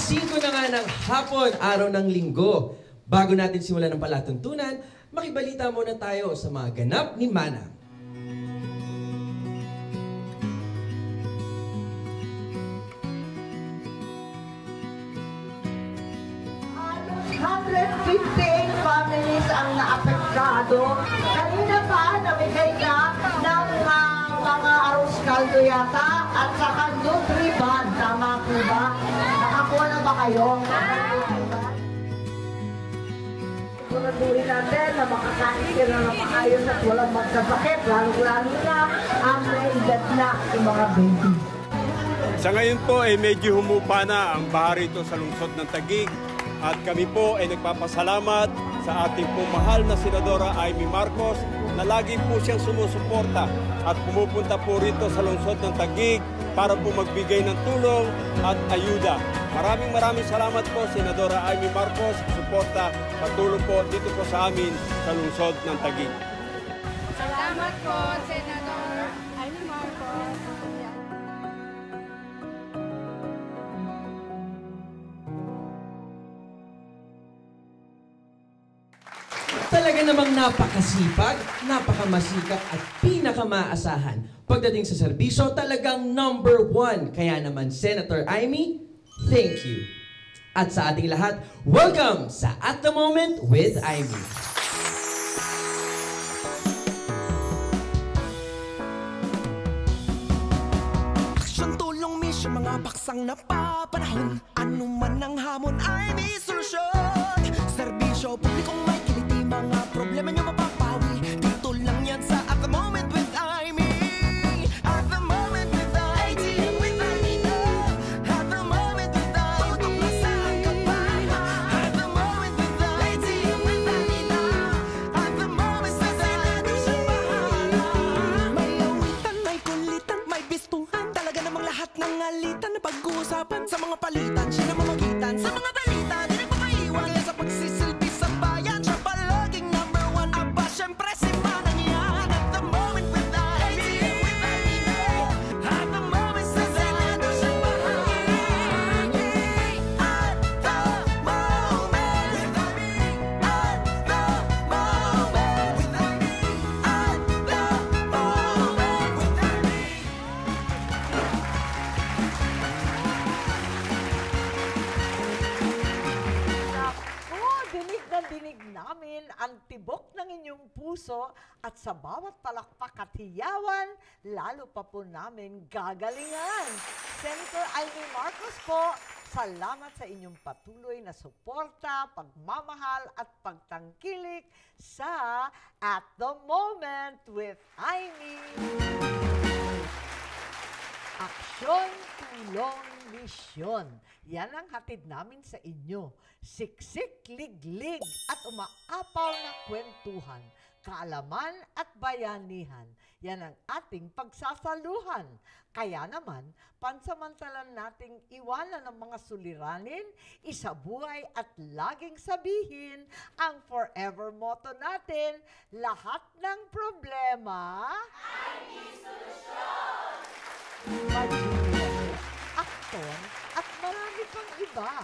5 na nga ng hapon, araw ng linggo. Bago natin simulan ng palatuntunan, makibalita muna tayo sa mga ganap ni Manang. Families ang naapektado. Kanina pa, namigay na ng mga arroz caldo yata at saka Nutriban. Tama po ba? Nakakuha na ba kayo? Siguraduhin natin na makakain sila na maayos at walang magkasakit. Lalo-lalo na ang naingat na yung mga baby. Sa ngayon po ay medyo humupa na ang baha rito sa lungsod ng Taguig. At kami po ay nagpapasalamat sa ating pong mahal na Senadora Amy Marcos na lagi po siyang sumusuporta at pumupunta po rito sa lungsod ng Taguig para po magbigay ng tulong at ayuda. Maraming salamat po Senadora Amy Marcos, suporta, patulong po dito po sa amin sa lungsod ng Taguig. Salamat po Senador Amy Marcos. Talaga namang napakasipag, napakamasikap at pinakamaasahan. Pagdating sa serbisyo, talagang #1. Kaya naman, Senator Amy, thank you. At sa ating lahat, welcome sa At The Moment with Amy. Aksyon, tulong, mission, mga paksang napapanahon. Ano man ang hamon ay may solusyon. Serbisyo, publikong may kiliti, mga problema nyo mapapawi. Dito lang yan sa At The Moment with Amy. At The Moment with Amy. With Amy na. At The Moment with Amy. Tutok na sa kabahan. At The Moment with Amy. With Amy na. At The Moment sa Senado siya bahala. May awitan, may kulitan, may bistuhan. Talaga namang lahat ng alitan na pag-uusapan. Sa mga palitan, siya na mamagitan. Sa mga balita, di nagpapaiwan. Kaya sa pagsisilbi sa bayan, siya palaging #1. Aba, syempre si Manang yan. At The Moment with Amy. At The Moment sa Senado siya bahala. At The Moment with Amy. At The Moment with Amy. At The Moment with Amy. Dinig na dinig namin ang tibok ng inyong puso at sa bawat palakpak at hiyawan, lalo pa po namin gagalingan. Senator Amy Marcos po, salamat sa inyong patuloy na suporta, pagmamahal at pagtangkilik sa At The Moment with Amy. Aksyon, tulong, misyon. Yan ang hatid namin sa inyo. Siksik, liglig at umaapaw na kwentuhan. Kaalaman at bayanihan. Yan ang ating pagsasaluhan. Kaya naman, pansamantalan nating iwanan ang mga suliranin, isabuhay at laging sabihin ang forever motto natin, lahat ng problema ay may solusyon. Aktor at marami pang iba.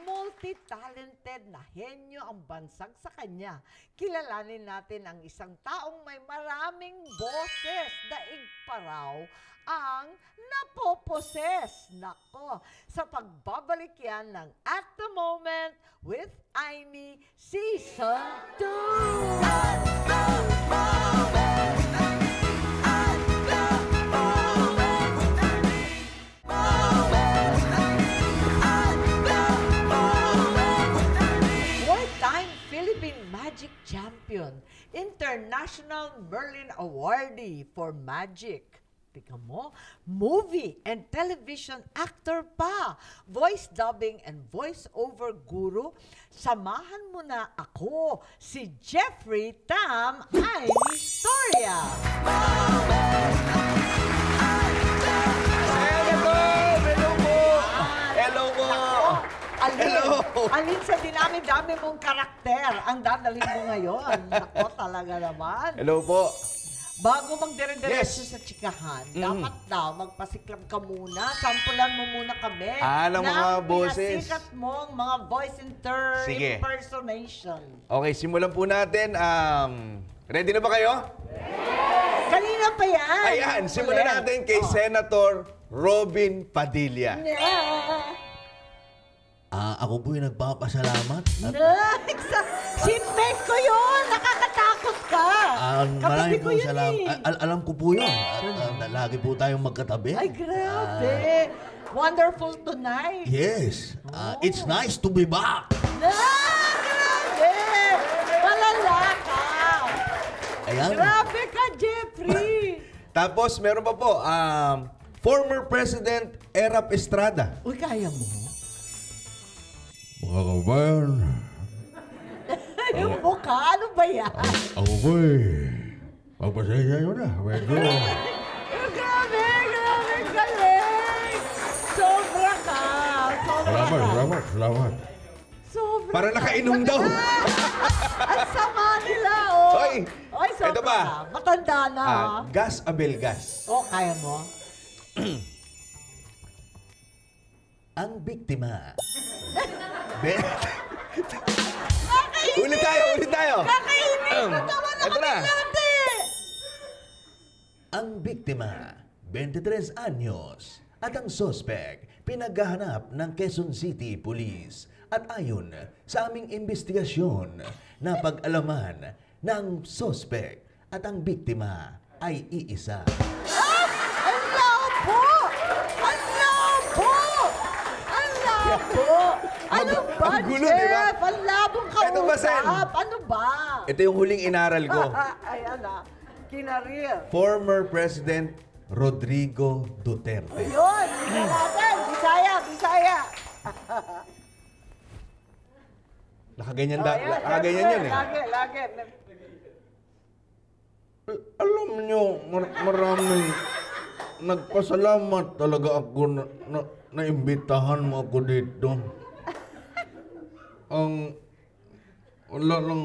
Multi-talented na henyo ang bansag sa kanya. Kilalanin natin ang isang taong may maraming boses, daig pa raw ang napoposes. Nako, sa pagbabalik yan ng At The Moment with Amy Season 2. At The Moment with Amy. At The Moment with Amy. Moment with Amy. At The Moment with Amy. Four-time Philippine Magic Champion, International Merlin Awardee for Magic. Tika mo, movie and television actor pa, voice dubbing and voice-over guru. Samahan mo na ako, si Jeffrey Tam Amy Storia. Hello po! Hello po! Alin sa dinami-dami mong karakter ang dadalhin mo ngayon? Nako, talaga naman. Hello po! bago magdire-diretso Yes. sa chikahan, dapat daw magpasiklab ka muna. Sampulan mo muna kami Ng mga boses. pinasikat mong mga voice Sige. impersonation. Okay, simulan po natin. Ready na ba kayo? Kanina pa yan. Ayan, simulan Ulit. natin kay Senator Robin Padilla. Ako po yung nagpapasalamat. Seatmate ko yun! Nakakatakot ka! Kapatid Maraming ko po yun salamat. eh. Alam ko po yun. At lagi po tayong magkatabi. Ay, grabe! Wonderful tonight! Yes. It's nice to be back. Grabe! Malala ka! Ayan. Grabe ka, Jeffrey! Tapos, meron pa po, former President Erap Estrada. Uy, kaya mo? Mga kabayan, Yung mukha, ano ba yan? ako po pagpasensya nyo na. Medyo. Grabe, galing! Sobra ka! Salamat. Sobra Para ka. nakainom daw. Ang sama nila, oh! Hoy! Oy, sobra Ito ba? ka. Matanda na, ha? Gas Abelgas. Oh, kaya mo? Ang biktima. Ulit tayo. Kakainin ko naman Ito ako na. natin! Ang biktima, 23 anyos, at ang sospek, pinaghahanap ng Quezon City Police. At ayon sa aming investigasyon, napag-alaman ng sospek at ang biktima ay iisa. Ang labo! Ang labo! Ang labo! Ano ba, ang gulo, di ba? Jeff? Ang labong Ito ba, Sen? kausap. Ano ba? Ito yung huling inaral ko. Ayan na. Kinarir. Former President Rodrigo Duterte. Yun! Tingnan natin. Bisaya! Nakaganyan Ayan, yun eh. Lagi. Alam nyo, maraming nagpasalamat talaga ako na naimbitahan mo ako dito. Wala lang,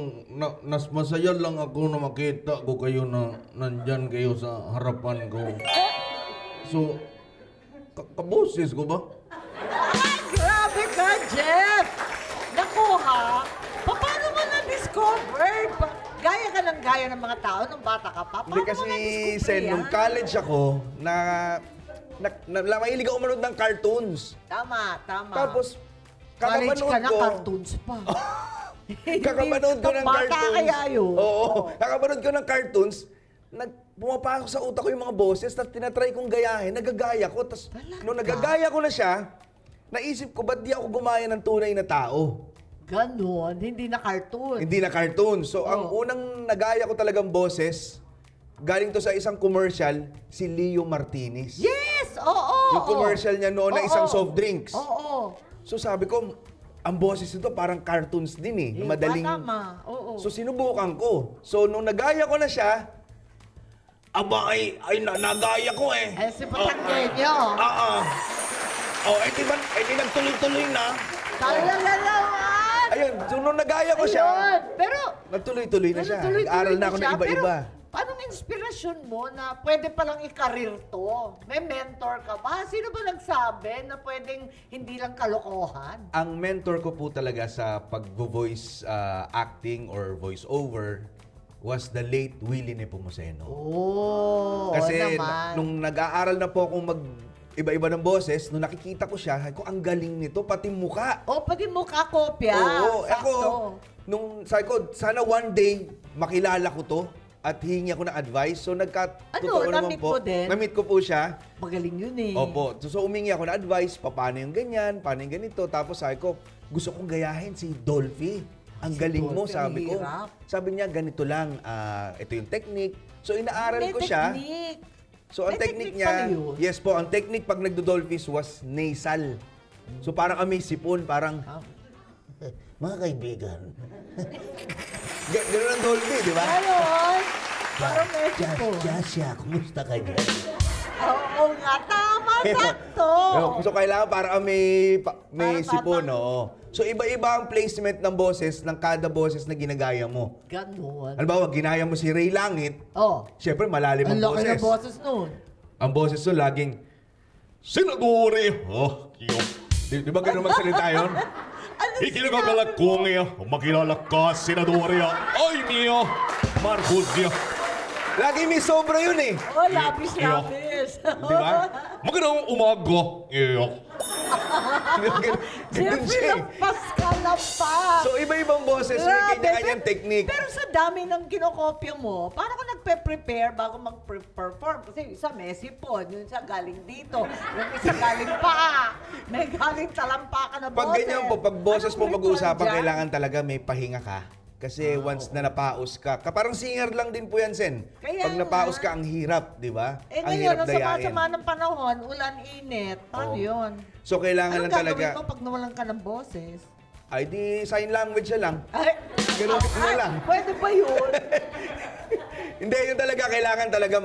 masaya lang ako na makita ko kayo na nandyan kayo sa harapan ko. So, kaboses ko ba? Grabe ka, Jeff! Naku ha, paano mo na-discovered? Gaya ka ng gaya ng mga tao nung bata ka pa. Hindi Paano kasi, mo na-discover Sen, yan? nung college ako, mahilig ako manood ng cartoons. Tama. Tapos, College ka na, ko, cartoons pa. kakapanood ko ng Bata cartoons. kaya yun. Oo. Kakapanood ko ng cartoons, pumapasok sa utak ko yung mga boses, tapos tinatry kong gayahin, nagagaya ko. Tapos, nung nagagaya ko na siya, naisip ko, ba't di ako gumaya ng tunay na tao? Ganon, hindi na cartoon. Hindi na cartoon. So, ang unang nagaya ko talagang boses, galing to sa isang commercial, si Leo Martinez. Yes! Oo! Yung commercial niya noon na isang soft drinks. Oo. So, sabi ko, ang boses nito parang cartoons din eh. na madaling... Tama. Oo. So, sinubukan ko. So, nung nagaya ko na siya, ay nagaya ko eh. Eh, si Patanggenyo. Di nagtuloy-tuloy na. Talalawan! Ayun, so nung nagaya ko siya, Ayun. Pero, nagtuloy-tuloy na siya. tuloy-tuloy Nag-aral na ako siya. ng iba-iba. Pero, paano inspirasyon mo na pwede palang ikarir to? May mentor ka ba? Sino ba nagsabi na pwedeng hindi lang kalokohan? Ang mentor ko po talaga sa pag-voice acting or voice-over was the late Willie Nepomuceno. Oh, Kasi naman. nung nag-aaral na po akong iba-iba ng boses, nung nakikita ko siya, sabi ko, ang galing nito, pati mukha. Oh, pati mukha kopya. Oo, Sakto. ako, nung sabi ko, sana one day makilala ko to at hihingi ako ng advice. So totoo naman na-meet po. mo din? Na-meet ko po siya. Magaling yun eh. Opo. So umingi ako ng advice, paano yung ganyan, paano yung ganito. Tapos sabi ko, gusto kong gayahin si Dolphy. Ang galing mo, Dolphy, sabi ko. hirap. Sabi niya, ganito lang, ito yung technique. So inaaral May ko siya. technique. So ang May technique technique pala niya, yun. yes po, ang technique pag nagdo-Dolphys was nasal. So parang kami sipon, parang Mga kaibigan, gano'n ang Dolphy, di ba? Ayun. Parang medyo po. Jasya, kumusta ka dyan? Oo nga, tama sakto. So kailangan para may Para sipon, patang- oo. So iba-iba ang placement ng boses ng kada boses na ginagaya mo. Ganon. Halimbawa, ginaya mo si Ray Langit, Oh. syempre malalim ang Ang laki boses. ng boses nun. Ang boses nun laging, Senadore, di ba ganun magsalita yun? Ikinagagalak ko ngayon, makilala ka, Senadore, ay niyo, Marcos niya. Lagi may sobra yun eh. Oh, labis. Di ba? Magandang umaga, iyo. Ganun Siyempre, siya eh. lampas ka, lampas. So iba-ibang boses, may Grabe, kanya-kanyang technique. Pero sa dami ng kinokopya mo, paano ka nagpe-prepare bago mag-perform? Kasi isa may sipon, yung isa galing dito, yung isa galing pa, may galing talampakan na boses. Pag ganyan po, pag boses mo Anong pag-uusapan, ritual dyan? kailangan talaga may pahinga ka. Kasi once na napaus ka, parang singer lang din po yan, Sen. Kaya Pag napaus nga. ka, ang hirap, di ba? Eh Ang ngayon, hirap ang dayain. sama-sama ng panahon, ulan, init, paano Oo. yun? So, kailangan Anong lang talaga, gagawin mo pag nawalan ka ng boses? ay di sign language na lang. Ay, Ganun na lang. Pwede ba yun? Hindi, yun talaga, kailangan talaga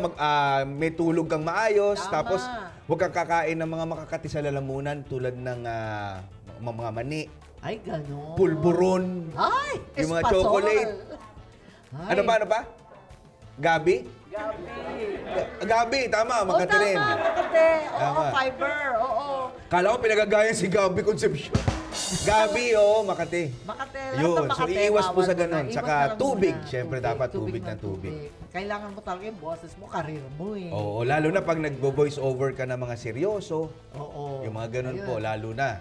may tulog kang maayos, Tama. tapos huwag kang kakain ng mga makakati sa lalamunan tulad ng mga mani, Ay, gano'n. pulburon, Ay, yung mga espasol. chocolate. Ay, Ano pa? Gabi? Gabi. Gabi, tama, Makati rin. Tama, Makati. Oo, Tama. fiber. Oo. Kala ko pinagagaya si Gabi Concepcion. Gabi, oo, Makati. Makati. Lahat Yun, ng so Makati, iiwas po bawal sa mo ganun. na. Saka Iwas na lang tubig. muna. Siyempre, dapat tubig na tubig. Kailangan mo talaga yung boses mo, karir mo eh. Oo, lalo na pag nagbo-voice over ka ng mga seryoso. Oo. Yung mga ganun Ayun. po, lalo na.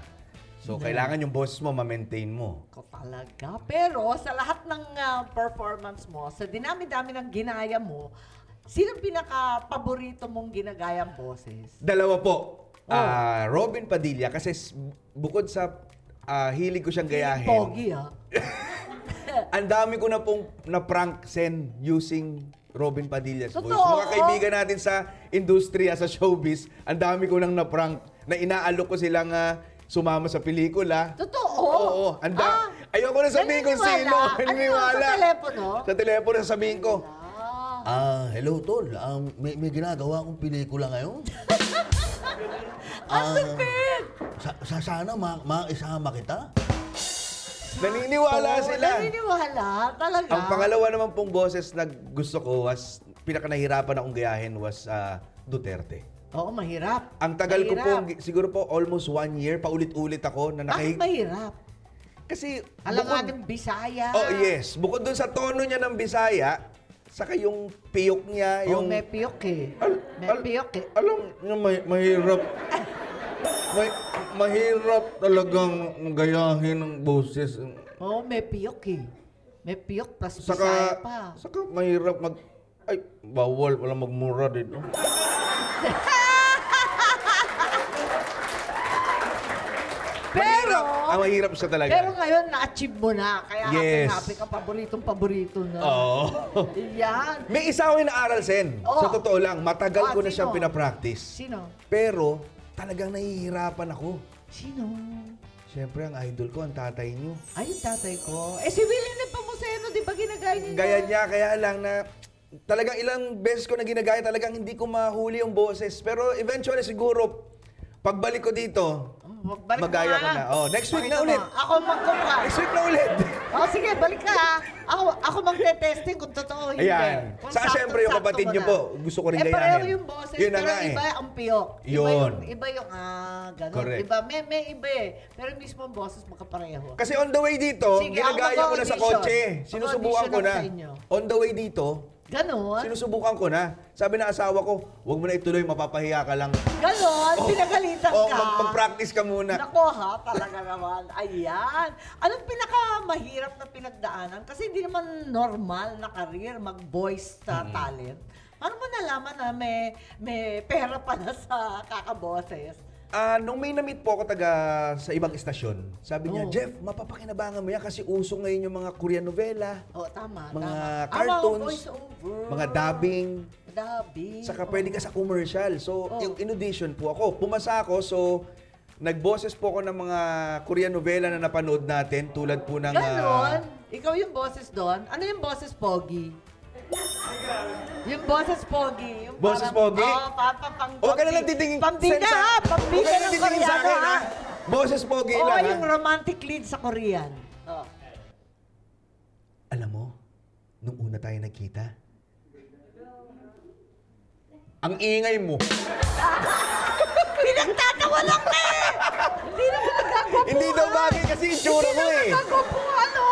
So, kailangan yung boses mo, ma-maintain mo. Ko talaga. Pero sa lahat ng performance mo, sa dinami-dami ng ginaya mo, sino pinaka-paborito mong ginagayang boses? Dalawa po. Oh. Robin Padilla, kasi bukod sa hilig ko siyang gayahin, Pogi ah. ang dami ko na pong na-prank Sen using Robin Padilla's voice. Totoo? Mga kaibigan natin sa industriya, sa showbiz, ang dami ko nang na-prank na inaalok ko silang sumama sa pelikula. Totoo? Oo. Ayoko na sabihin kung sino. Ano sa telepono? Sa telepono sasabihin ko, Hello, Tol. May ginagawa akong pelikula ngayon. Ang lupit! Sana maisama kita. naniniwala sila. Naniniwala, talaga. Ang pangalawa naman pong boses na gusto ko was, pinaka-nahirapan akong gayahin was Duterte. Oo, mahirap. Ang tagal ko Mahirap. po, siguro po almost 1 year, paulit-ulit ako na Bakit mahirap? Kasi, Alangan ng Bisaya. oh yes, bukod dun sa tono niya ng Bisaya, saka yung piyok niya, Oh, yung... may piyok eh. May piyok eh. Alam niyo, mahirap. Mahirap talagang gayahin ng boses. Oo, may piyok eh. May piyok plus Bisaya pa. Saka mahirap Ay, bawal pala magmura dito. Pero, mahirap siya talaga. pero ngayon, na-achieve mo na. Kaya Yes. happy ka, paboritong-paborito na. Oo. Yan. May isa ako inaaral, Sen. Oh. Sa totoo lang, matagal ko na Sino? siyang pinapractice. Sino? Pero, talagang nahihirapan ako. Sino? Siyempre, ang idol ko, ang tatay niyo. Ay, yung tatay ko. Eh, si William Nepomuceno, di ba ginagaya niya? Gaya niya, kaya lang na talagang ilang beses ko na ginagaya, talagang hindi ko mahuli yung boses. Pero eventually siguro, pagbalik ko dito, Magbalik magaya mo ko nga. na. Oh, next week Pakita na ulit. mo. Ako magkumpay. Next week na ulit. Oh, sige, balik ka ha. Ako magte-testing kung totoo hindi. Ayan. Kung Saka syempre yung saktong-sakto kapatid mo niyo na. po, gusto ko rin Pareho gayahin. yung boses, Yun na pero nga eh. iba ang piyok. Yun. Iba yung gano'n. Correct. Iba, may iba eh. Pero mismo ang boses magkapareho. Kasi on the way dito, Sige, ginagaya ako ko na sa mag-audition. kotse. Sinusubukan ko Mag-audition na. ako sa inyo. On the way dito, Ganon? sinusubukan ko na. Sabi ng asawa ko, huwag mo na ituloy, mapapahiya ka lang. Ganon? Pinagalitan Oh, ka? mag-practice ka muna. Nako ha, talaga naman. Ayan. Anong pinakamahirap na pinagdaanan? Kasi hindi naman normal na career, mag-voice talent. Paano mo nalaman na may pera pala sa kakaboses? Nung may na-meet po ako sa ibang istasyon, sabi niya, Oh. Jeff, mapapakinabangan mo yan kasi uso ngayon yung mga Korean novela, Oh, tama, mga tama. cartoons, voice-over. mga dubbing, Dubbing. saka pwede ka sa commercial. So, Oh. yung in-audition po ako. Pumasa ako, so nagboses po ako ng mga Korean novela na napanood natin tulad po ng... Ganon? Ikaw yung boses doon? Ano yung boses, Pogi? Yung boses pogi. Yung Boses parang- pogi? Oo, pang Huwag ka na lang titingin. Pambida, Sen, sa- pambida huwag ka na ng titingin sa Koreano, akin, ha? Boses pogi Oo, lang, yung ha? romantic lead sa Korean. Oh. Alam mo, nung una tayo nagkita, ang ingay mo. Pinagtatawa lang na eh! Hindi naman nagkagwapo. Hindi daw bagay kasi itsura mo eh. Hindi naman nagkagwapo, ano?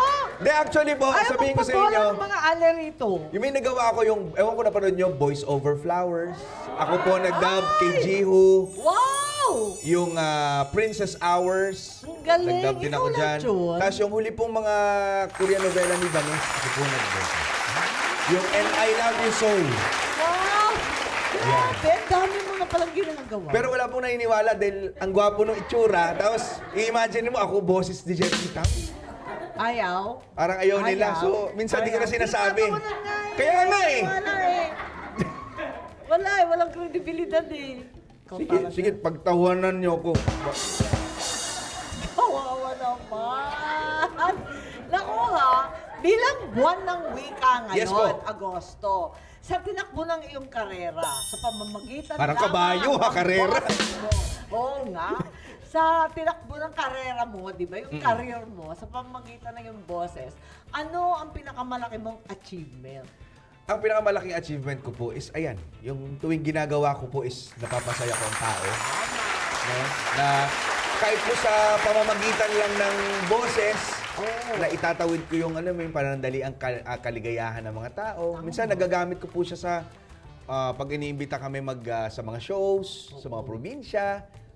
De, actually po, Ayaw sabihin ko sa magpabola inyo, ng mga ale rito. yung may nagawa ko yung, ewan ko napanood nyo, Voice Over Flowers. Ako po nag-dub kay Jihu. Wow! Yung Princess Hours. Ang galing. Nag-dub din Ikaw ako lang dyan. yun. Tapos yung huli pong mga Korean novela ni Vanessa, ako po nag-dub. Yung And I Love You So. Wow! Grabe, ang dami mo na palang ginagawa. Pero wala pong naniniwala dahil ang gwapo ng itsura. Tapos, i-imagine mo ako, boses ni Jeffrey Tam. Ayaw? Parang ayaw nila. Ayaw. So, minsan di ko na Ayaw. sinasabi. Pinagtatawanan nga eh. Kaya nga eh. Wala eh. Wala eh, walang kredibilidad eh. Ikaw Sige, talaga. sige, pagtawanan niyo ako. Kawawa naman. Naku ha, bilang buwan ng wika ngayon, Yes po. Agosto, sa tinakbo ng iyong karera, sa pamamagitan Parang lamang kabayo, ha, ng karera. boses mo. Oo nga. Sa tinakbo ng karera mo, di ba, yung career mo, sa pamamagitan ng iyong boses, ano ang pinakamalaki mong achievement? Ang pinakamalaking achievement ko po is, ayan, yung tuwing ginagawa ko po is napapasaya ko ang tao. No? Na kahit po sa pamamagitan lang ng boses, na itatawid ko yung, yung panandali ang kaligayahan ng mga tao. Minsan nagagamit ko po siya sa pag iniimbita kami sa mga shows, sa mga probinsya.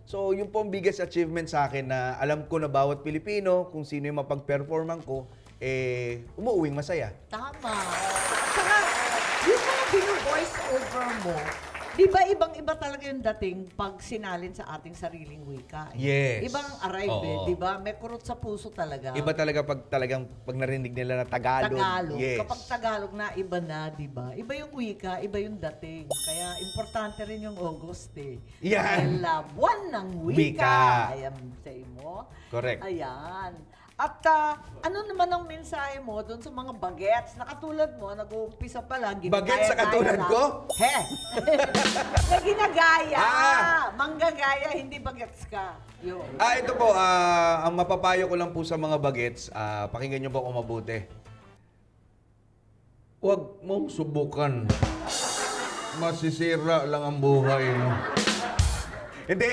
So, yun po ang biggest achievement sa akin na alam ko na bawat Pilipino, kung sino yung mapag-performan ko, umuuwing masaya. Tama. Saka, yung mga bino-voice over mo, di ba ibang-iba talaga yung dating pag sinalin sa ating sariling wika? Yes. Ibang arrive Oo. di ba? May kurot sa puso talaga. Iba talaga pag narinig nila na Tagalog. Tagalog. Yes. Kapag Tagalog na, iba na, di ba? Iba yung wika, iba yung dating. Kaya importante rin yung August eh. Yan. Dahil buwan ng wika. Wika. Ayan, say mo. Correct. Ayan. At ano naman ang mensahe mo doon sa mga bagets na katulad mo, nag-uumpisa pa lang, Bagets sa katulad lang. ko? He! na ginagaya. Ah! Manggagaya, hindi bagets ka. Yun. Ito po, ang mapapayo ko lang po sa mga bagets, pakinggan niyo po ako mabuti. Huwag mong subukan. Masisira lang ang buhay mo. Hindi,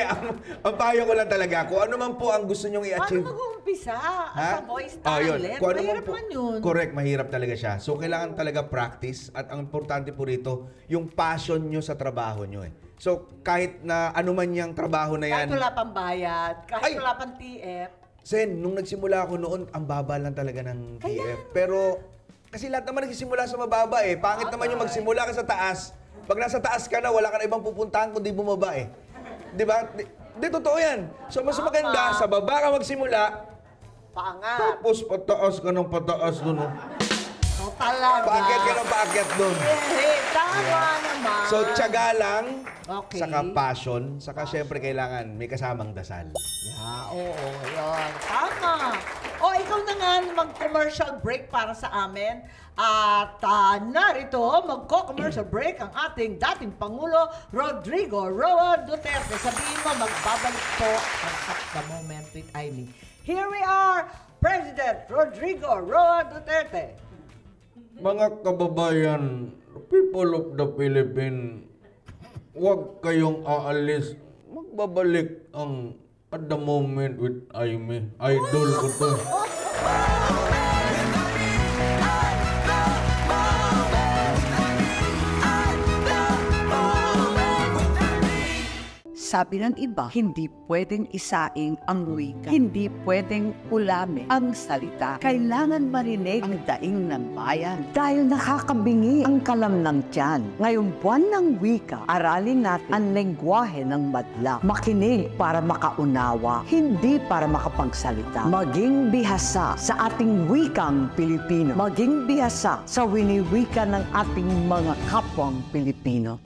ang payo ko lang talaga, kung ano man po ang gusto niyong i-achieve. Paano mag-uumpisa? As a voice talent? Kung ano man Mahirap po, man yun. correct, mahirap talaga siya. So, kailangan talaga practice at ang importante po rito, yung passion nyo sa trabaho nyo eh. So, kahit na ano man yung trabaho na yan. Kahit wala pang bayad, kahit Ay! wala pang TF. Sen, nung nagsimula ako noon, ang baba lang talaga ng TF. Pero, kasi lahat naman nagsisimula sa mababa eh. Pangit naman yung magsimula ka sa taas. Pag nasa taas ka na, wala ka na ibang pupuntahan kundi bumaba eh. Di ba? Di, totoo yan. So, mas maganda, sa baba ka magsimula, Paangat. Tapos pataas ka ng pataas doon. Oh. So, talaga. paakyat ka ng paakyat doon. Tama naman. So, tiyaga lang, Okay. saka passion, saka syempre kailangan may kasamang dasal. Yeah, oo, yun. Tama. O, ikaw na nga mag-commercial break para sa amin. At narito, magko-commercial break ang ating dating Pangulo, Rodrigo Roa Duterte. Sabihin mo, magbabalik po ang At the Moment with Aimee. Here we are, President Rodrigo Roa Duterte. Mga kababayan, people of the Philippines, huwag kayong aalis. Magbabalik ang At the Moment with Aimee. Idol ko to. Sabi ng iba, hindi pwedeng isaing ang wika. Hindi pwedeng ulamin ang salita. Kailangan marinig ang daing ng bayan dahil nakakabingi ang kalamnang tiyan. Ngayong buwan ng wika, aralin natin ang lengguwahe ng madla. Makinig para makaunawa, hindi para makapagsalita. Maging bihasa sa ating wikang Pilipino. Maging bihasa sa winiwika ng ating mga kapwang Pilipino.